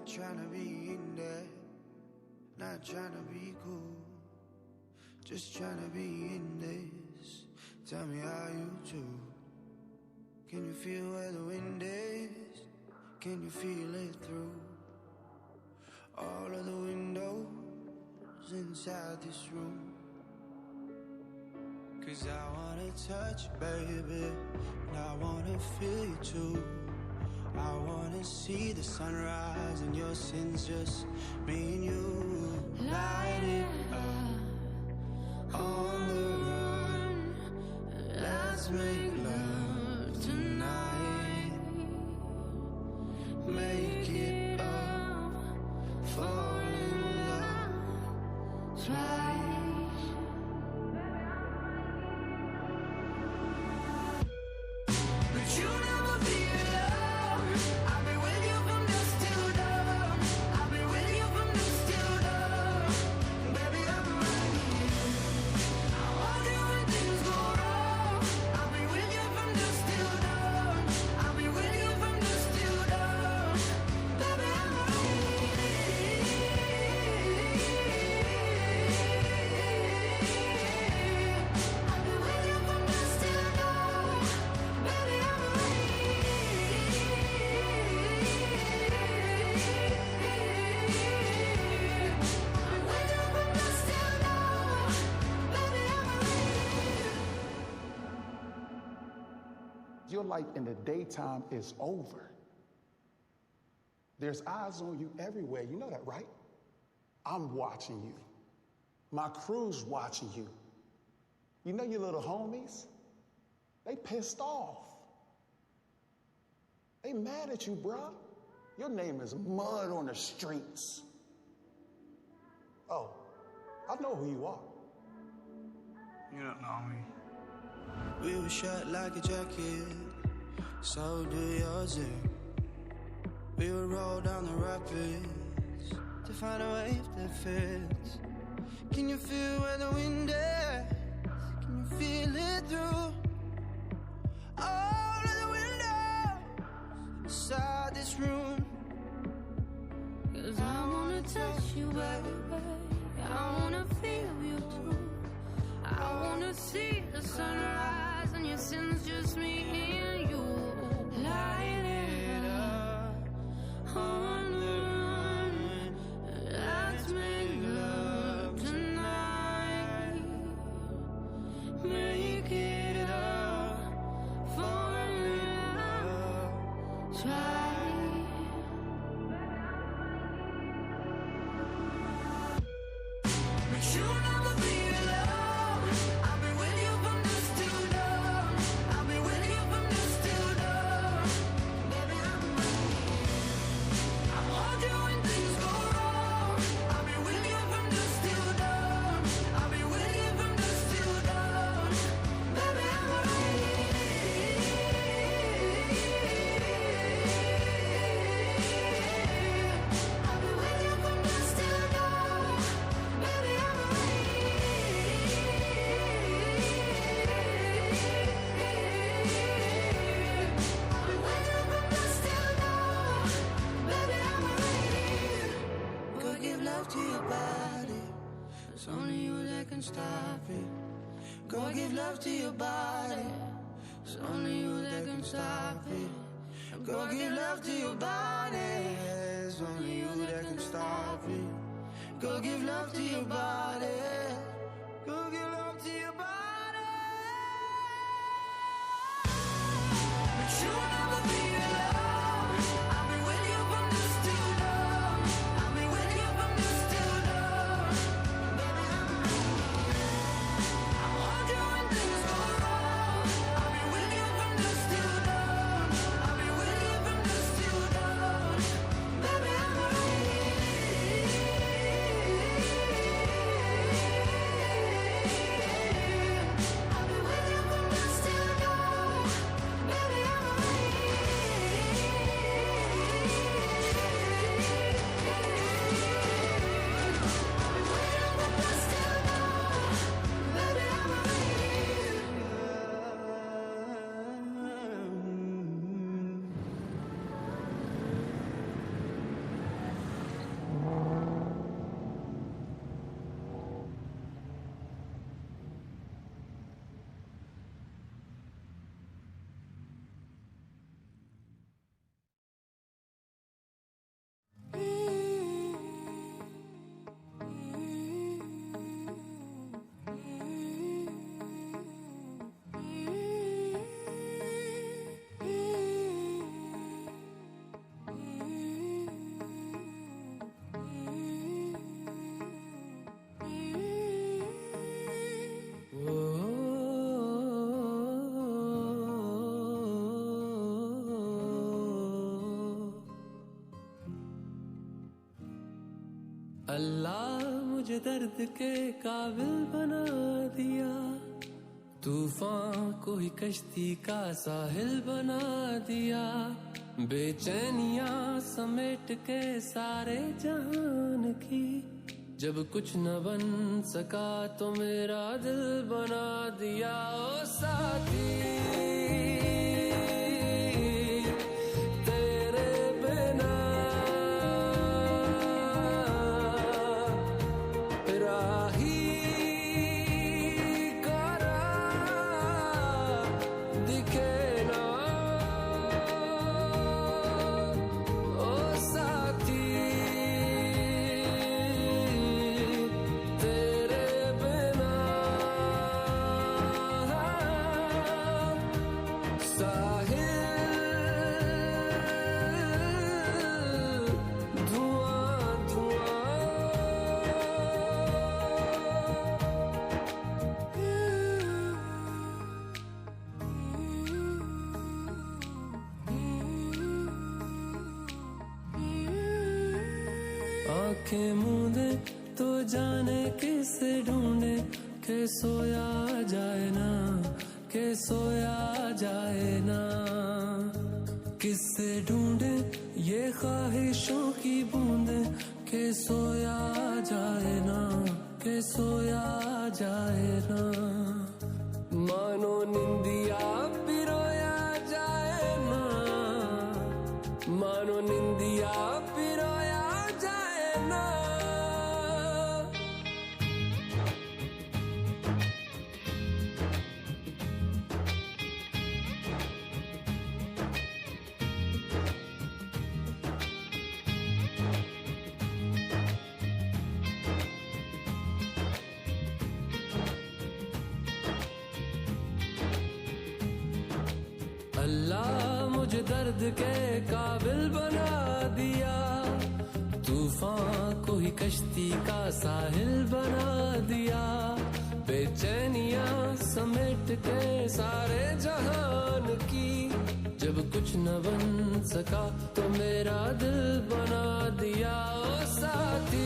Not trying to be in there, not trying to be cool, just trying to be in this. Tell me how you do. Can you feel where the wind is? Can you feel it through all of the windows inside this room? 'Cause I wanna touch you, baby, and I wanna feel you too. I wanna see the sunrise and your sins, just me and you. Light it up on the run. Let's make love tonight. Make it up, fall in love twice. But you never be alone. I'll be with you from dusk till dawn. I'll be with you from dusk till dawn. Baby, I'm right here. I want you when things go wrong. I'll be with you from dusk till dawn. I'll be with you from dusk till dawn. Baby, I'm right here. I'll be with you from dusk till dawn. Baby, I'm right here. I'm with you from dusk till dawn. Baby, I'm right. Your life in the daytime is over. There's eyes on you everywhere. You know that, right? I'm watching you. My crew's watching you. You know your little homies? They pissed off. They mad at you, bruh. Your name is mud on the streets. Oh, I know who you are. You don't know me. We were shut like a jacket, so do yours. We would roll down the rapids to find a wave that fits. Can you feel where the wind is? Can you feel it through all of the windows inside this room? 'Cause I wanna touch you, baby. I wanna feel you too. I wanna see the sunrise and your sins, just me and you. Light it up on the run. Let's make love tonight. Make it up for love. Try. But you'll never be alone. I'll be with you from dusk till dawn. I'll be with you from dusk till dawn. Baby, I'm right here. I want you when things go wrong. I'll be with you from dusk till dawn. I'll be with you from dusk till dawn. Baby, I'm right here. I'll be with you from dusk till dawn. Baby, I'm right here. I'll be with you from dusk till dawn. Baby, I'm right here. Go give love to your body. It's only you that can stop it. Go give love to your body. It's only you that can stop it. Go give love to your body. It's only you that can stop it. Go give love to your body. Go give love to your body. But you'll never be alone. I'll be with you from dusk till dawn. I'll be with you from dusk till dawn. Baby, I'm right here. I want you when things go wrong. I'll be with you from dusk till dawn. I'll be with you from dusk till dawn. Baby, I'm right here. I'll be with you from dusk till dawn. Baby, I'm right here. अल्लाह मुझे दर्द के काबिल बना दिया, तूफान को ही कश्ती का साहिल बना दिया, बेचैनियां समेट के सारे जहान की, जब कुछ न बन सका तो मेरा दिल बना दिया। ओ साथी आंखें मूंदे तो जाने किसे ढूंढे, के सोया जाए ना, के सोया जाए ना, किससे ढूंढे ये ख्वाहिशों की बूंदे, के सोया जाए ना, के सोया जाए ना, मानो निंदिया पिरोया जाए ना, मानो निंदिया पिरोया जाए ना। अल्लाह मुझे दर्द के काबिल बना दिया, तूफान को ही कश्ती का साहिल बना दिया, बेचैनियां समेट के सारे जहान की, जब कुछ न बन सका तो मेरा दिल बना दिया। ओ साथी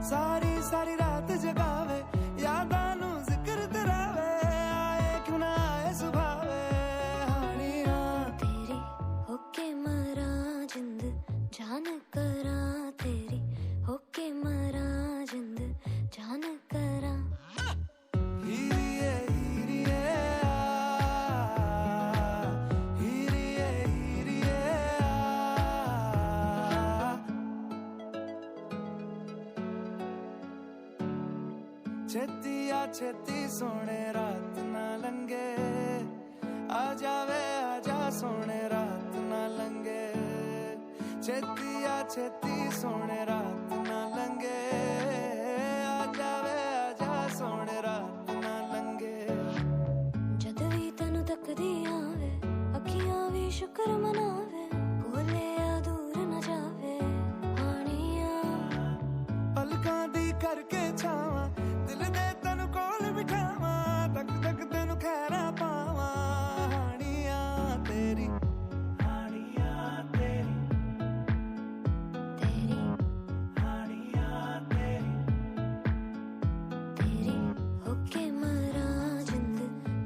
सारी सारी रात जगावे यादां नू जिक्र करावे आए क्यों ना आए सुभावे हानिया तेरी होके मरा जिंद जान करा तेरी होके मरा जिंद जान करा हीरिए हीरिए हीरिए हीरिए छेती आ छेती सोने रात ना लंगे आ जावे आजा सोने रात ना लंगे छेती आ छेती सोने रात ना लंगे आ जावे आजा सोने रात ना लंगे जद भी तनु तकदी आवे अखियां भी शुक्र मनावे बोले आ दूर न जावे हानिया पलकां दी करके छावा दिल दे तनु कोल बिठावा तक तक तेनु खैरा पावा हानिया तेरी तेरी हानिया तेरी तेरी होके मरा जिंद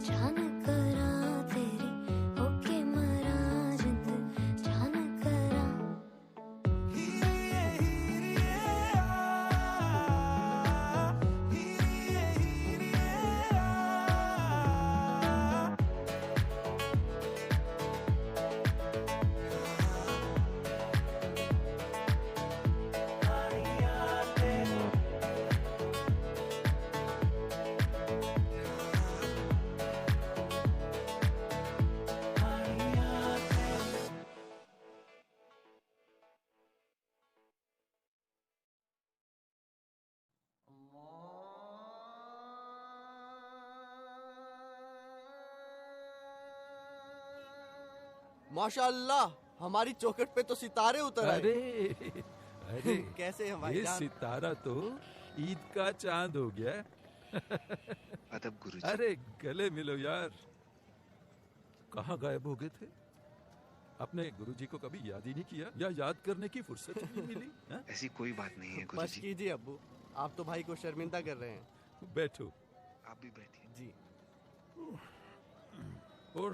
जान करा तेरी होके मरा जिंद जान करा हीरिए हीरिए हीरिए हीरिए माशाअल्लाह हमारी चौखट पे तो सितारे उतर आए। अरे अरे कैसे हैं भाई ये जान? सितारा तो ईद का चांद हो गया। अदब गुरुजी। अरे गले मिलो यार। कहाँ गायब हो गए थे? अपने गुरुजी को कभी याद ही नहीं किया या याद करने की फुर्सत ही नहीं मिली? हाँ? ऐसी कोई बात नहीं है बस गुरुजी। कीजिए अब्बू, आप तो भाई को शर्मिंदा कर रहे हैं। बैठो। आप भी बैठिए। जी। और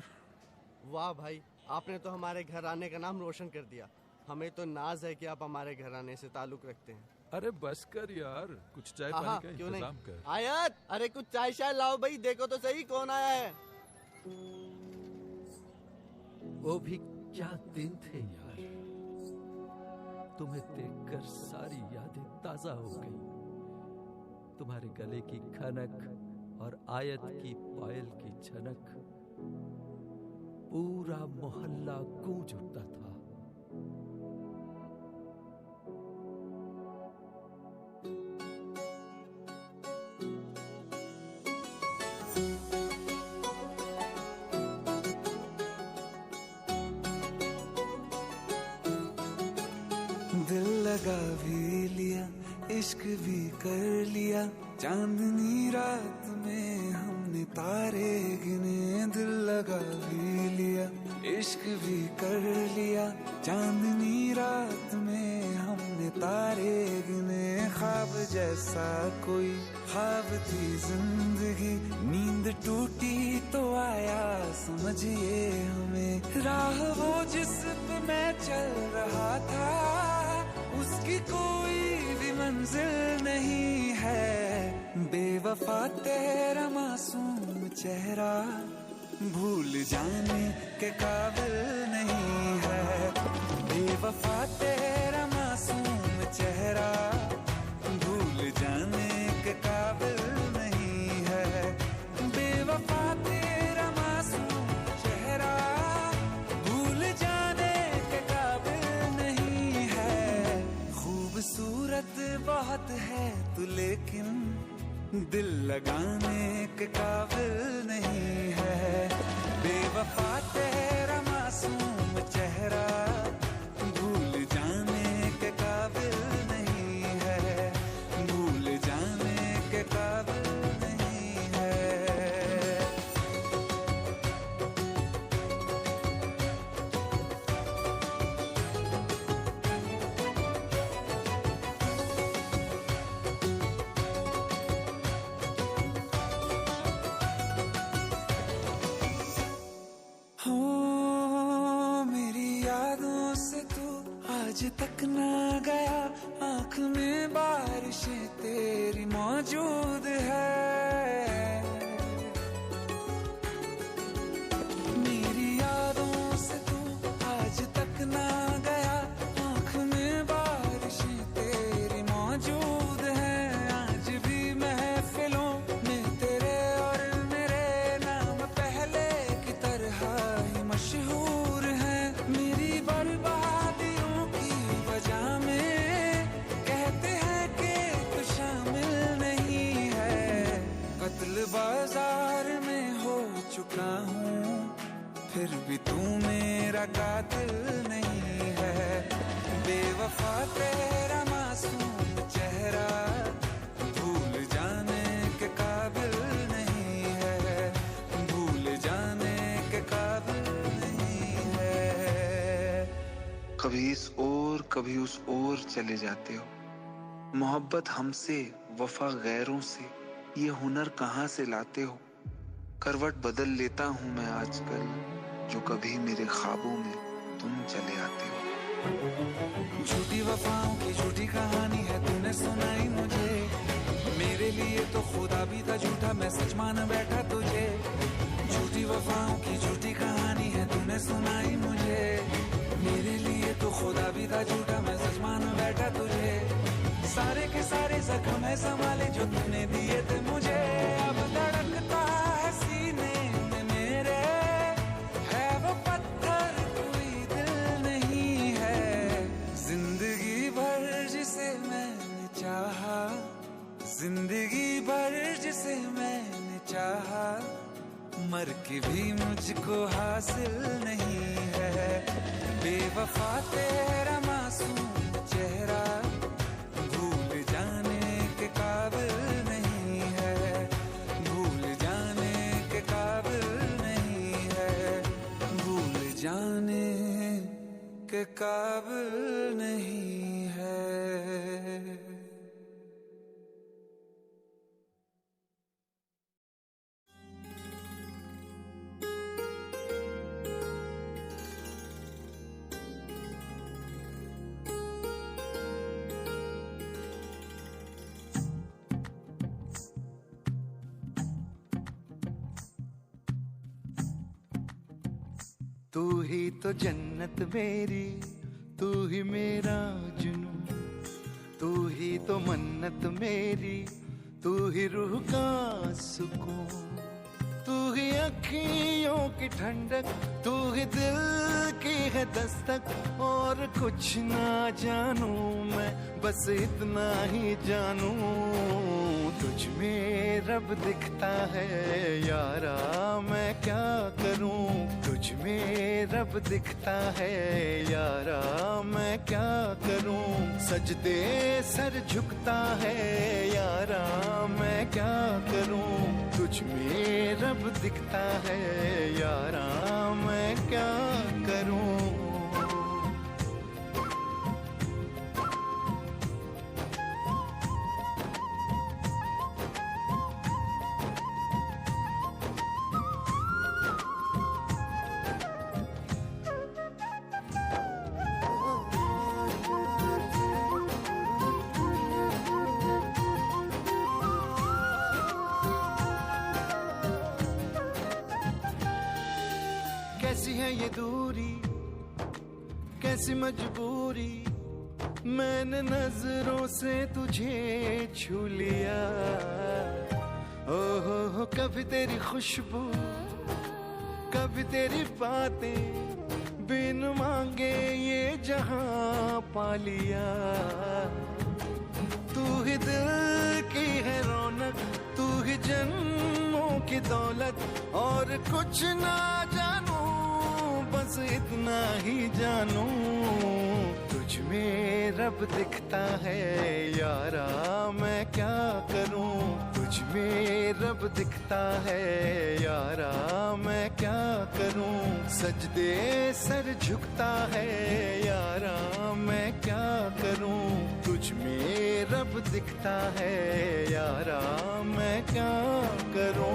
वाह भाई, आपने तो हमारे घर आने का नाम रोशन कर दिया। हमें तो नाज है कि आप हमारे घर आने से ताल्लुक रखते हैं। अरे बस कर यार, कुछ चाय हाँ, पानी का क्यों इंतजाम नहीं? कर। आयत, अरे कुछ चाय शाय लाओ भाई, देखो तो सही कौन आया है। वो भी क्या दिन थे यार। तुम्हें देखकर सारी यादें ताजा हो गई। तुम्हारे गले की खनक और आयत की पायल की झनक, पूरा मोहल्ला गूंज उठता था। दिल लगा भी लिया, इश्क भी कर लिया, चांदनी रात में हमने तारे गिने। दिल लगा भी लिया, इश्क भी कर लिया, चांदनी रात में हमने तारे गिने। ख्वाब जैसा कोई ख्वाब थी जिंदगी, नींद टूटी तो आया समझिए हमें। राह वो जिस पे मैं चल रहा था, उसकी कोई भी मंजिल नहीं है। बेवफा तेरा मासूम चेहरा भूल जाने के काबिल नहीं है। बेवफा तेरा मासूम चेहरा भूल जाने के काबिल नहीं है। बेवफा तेरा मासूम चेहरा भूल जाने के काबिल नहीं है। खूबसूरत बहुत है तू लेकिन दिल लगाने के काबिल नहीं है। बेवफा तेरा मासूम चेहरा भूल जाने के काबिल नहीं है। भूल जाने के काबिल नहीं है। आज तक ना गया आँख में बारिशें तेरी मौजूद है। मेरी यादों से तू आज तक ना गया आँख में बारिशें तेरी मौजूद है। आज भी महफिलों में तेरे और मेरे नाम पहले की तरह ही मशहूर है। मेरी बर्बादियों की वजह में कहते हैं कि तू शामिल नहीं है। कत्ल बाजार में हो चुका हूँ फिर भी तू मेरा कातिल नहीं है। बेवफा तेरा मासूम चेहरा भूल जाने के काबिल नहीं है। भूल जाने के काबिल नहीं है। कभी इस ओर कभी उस ओर चले जाते हो। मोहब्बत हमसे वफा गैरों से ये हुनर कहाँ से लाते हो। करवट बदल लेता हूँ मैं आजकल जो कभी मेरे ख्वाबों में तुम चले आते हो। झूठी वफाओं की झूठी कहानी है तूने सुनाई मुझे। मेरे लिए तो खुदा भी था झूठा मैं सच मान बैठा तुझे। झूठी वफाओं की झूठी कहानी है तूने सुनाई मुझे। मेरे लिए तो खुदा भी था झूठा मैं सच मान बैठा तुझे। सारे के सारे जख्म है संभाले जो तूने दिए थे मुझे। अब धड़कता है सीने में मेरे है वो पत्थर कोई दिल नहीं है। जिंदगी भर जिसे मैंने चाहा जिंदगी भर जिसे मैंने चाहा मर के भी मुझको हासिल नहीं है। बेवफा तेरा मासूम चेहरा भूल जाने के काबिल नहीं है। भूल जाने के काबिल नहीं है। भूल जाने के काबिल नहीं है। तू ही तो जन्नत मेरी तू ही मेरा जुनून। तू ही तो मन्नत मेरी तू ही रूह का सुकून। तू ही अखियों की ठंडक तू ही दिल की है दस्तक। और कुछ ना जानू मैं बस इतना ही जानू तुझ में रब दिखता है यारा मैं क्या करूं। तुझ में रब दिखता है यारा मैं क्या करूं। सजदे सर झुकता है यारा मैं क्या करूं। तुझ में रब दिखता है यारा मैं क्या करूं। कैसी है ये दूरी कैसी मजबूरी मैंने नजरों से तुझे छू लिया। ओहो कभी तेरी खुशबू कभी तेरी बातें बिन मांगे ये जहां पा लिया। तू ही दिल की है रौनक तू ही जन्मों की दौलत। और कुछ ना जानू बस इतना ही जानू तुझ में रब दिखता है यारा मैं क्या करूं। तुझ में रब दिखता है यारा मैं क्या करूं। सजदे सर झुकता है यारा मैं क्या करूं। तुझ में रब दिखता है यारा मैं क्या करूं।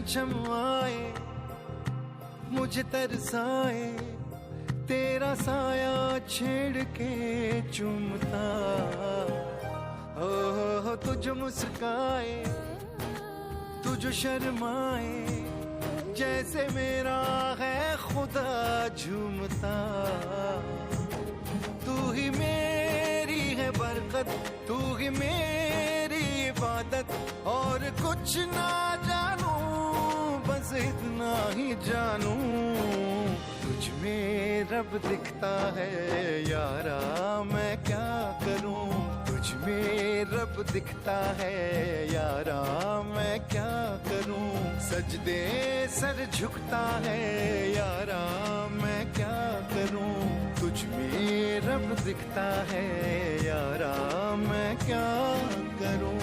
छम आए, मुझे तरसाए, तेरा साया छेड़ के चूमता। हो तुझ मुस्काए, तुझ शर्माए, जैसे मेरा है खुदा झूमता। तू ही मेरी है बरकत, तू ही मेरी इबादत, और कुछ ना जानू, बस इतना ही जानू। तुझ में रब दिखता है यारा, मैं क्या करूं। तुझ में रब दिखता है यारा, मैं क्या करूं। सजदे सर झुकता है यारा, मैं क्या करूं। तुझ में रब दिखता है यारा, मैं क्या करूं।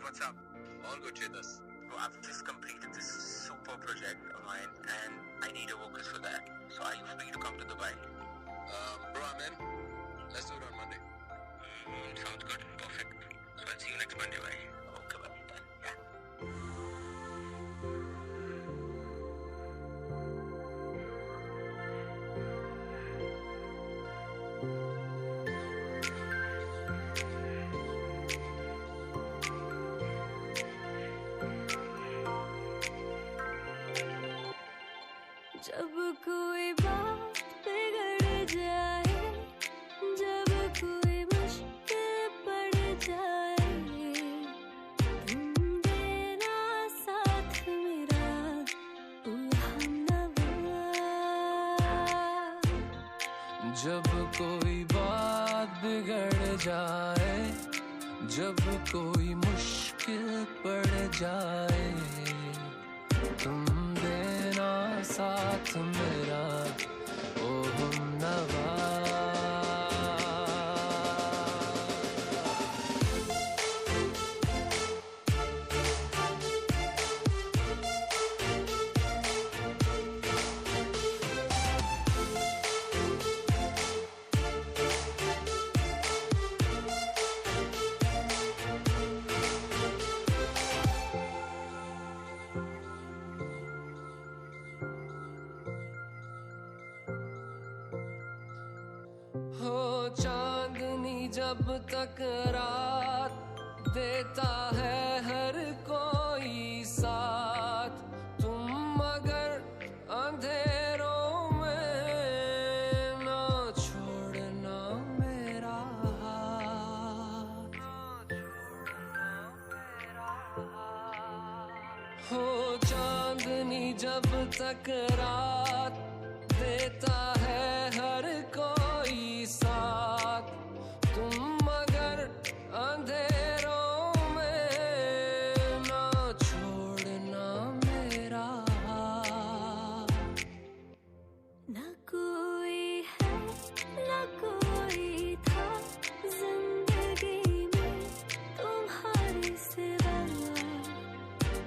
What's up? All good, Chetas. So I've just completed this super project of mine and I need a vocals for that. So are you free to come to Dubai? Bro, I'm in. Let's do it on Monday. Sounds good. Perfect. So I'll see you next Monday, right? Okay, bye. Done. Yeah. जब कोई बात बिगड़ जाए, जब कोई मुश्किल पड़ जाए, तुम देना साथ मेरा, जब कोई बात बिगड़ जाए, जब कोई मुश्किल पड़ जाए, तुम देना साथ मेरा ओ हमनवा। चांदनी जब तक रात देता है हर कोई साथ, तुम मगर अंधेरों में ना छोड़ना मेरा हाथ। हो चांदनी जब तक रात देता है हर कोई साथ, तुम मगर अंधेरों में ना छोड़ना मेरा हाथ। ना कोई है ना कोई था जिंदगी में तुम्हारे सिवा,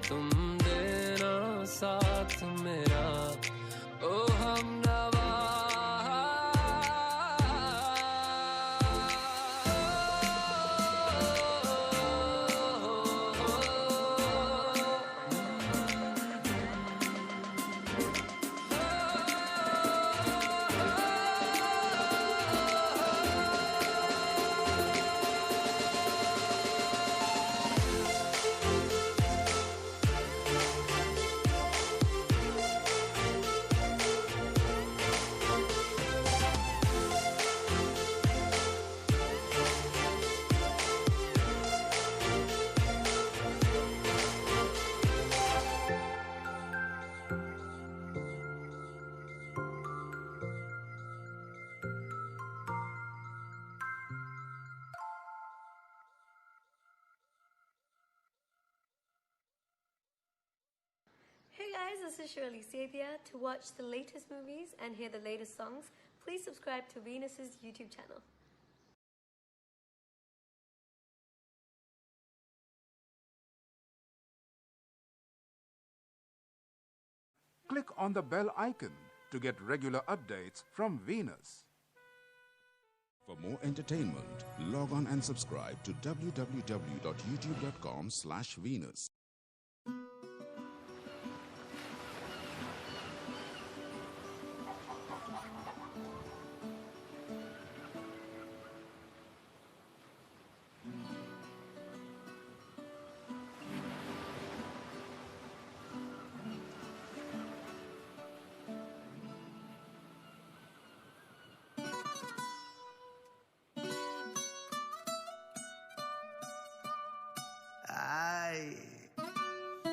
तुम देना साथ मेरा ओ हमनवा। Hey guys, this is Shirley Sapia. To watch the latest movies and hear the latest songs, please subscribe to Venus's YouTube channel. Click on the bell icon to get regular updates from Venus. For more entertainment, log on and subscribe to www.youtube.com/Venus.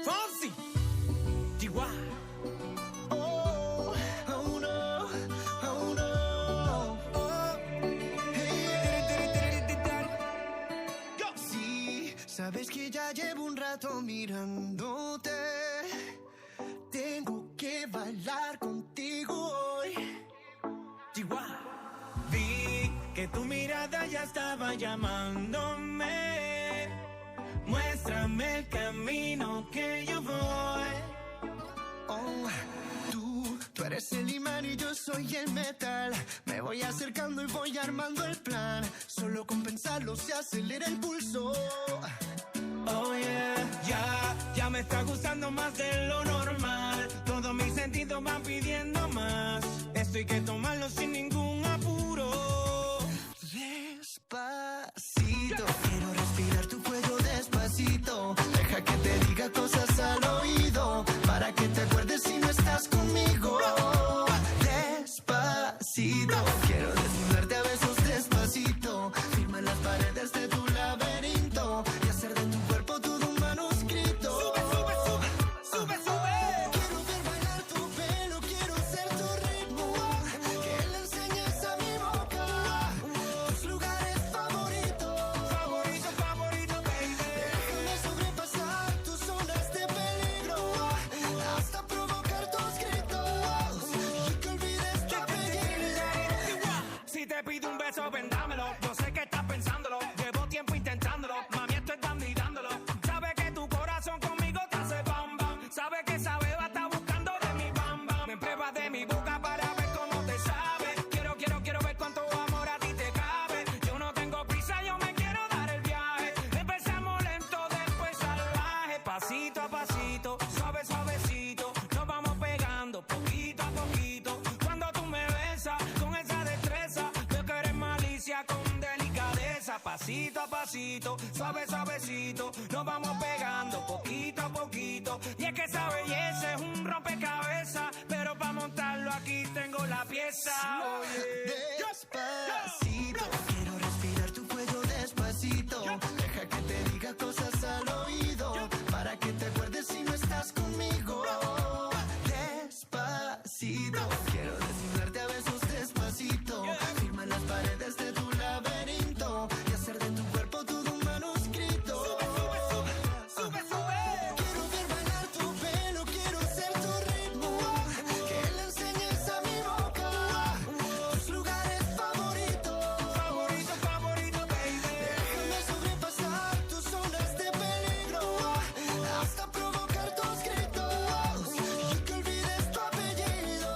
Fonzie, DY. Oh, oh no, oh no. Oh, hey. Go. Sí, sabes que ya llevo un rato mirándote. Tengo que bailar contigo hoy. DY. Vi que tu mirada ya estaba llamándome. Muéstrame el camino que yo voy. Oh, tú eres el imán y yo soy el metal. Me voy acercando y voy armando el plan. Solo con pensarlo se acelera el pulso. Oh yeah, ya me está gustando más de lo normal. Todos mis sentidos van pidiendo más. Esto hay que tomarlo sin ningún apuro. Despacito, quiero respirar tu cuello despacito. Deja que te diga cosas al oído, para que te acuerdes si no estás conmigo. Despacito, quiero desnudarte a besos despacito. Firma las paredes de tu laberinto y hacer de tu cuerpo todo un manuscrito. Sube, sube, sube, sube, sube. pasito a pasito, suave suavecito, nos vamos pegando poquito a poquito. Y es que esa belleza es un rompecabezas, pero para montarlo aquí tengo la pieza. Despacito, quiero respirar tu cuello despacito. Deja que te diga cosas al oído, para que te acuerdes si no estás conmigo. Despacito, quiero desnudarte a besos despacito. Firma las paredes de tu laberinto y hacer de tu cuerpo todo un manuscrito. Sube, sube. Quiero ver bailar tu pelo, quiero ser tu ritmo. Que le enseñes a mi boca tus lugares favoritos. Favorito, favorito, baby. Déjame sobrepasar tus zonas de peligro, hasta provocar tus gritos y que olvides tu apellido.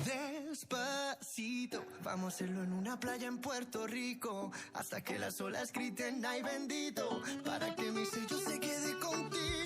Despacito, vamos a hacerlo en una playa en Puerto Rico, hasta que las olas griten ay bendito, para que mi sello se quede contigo.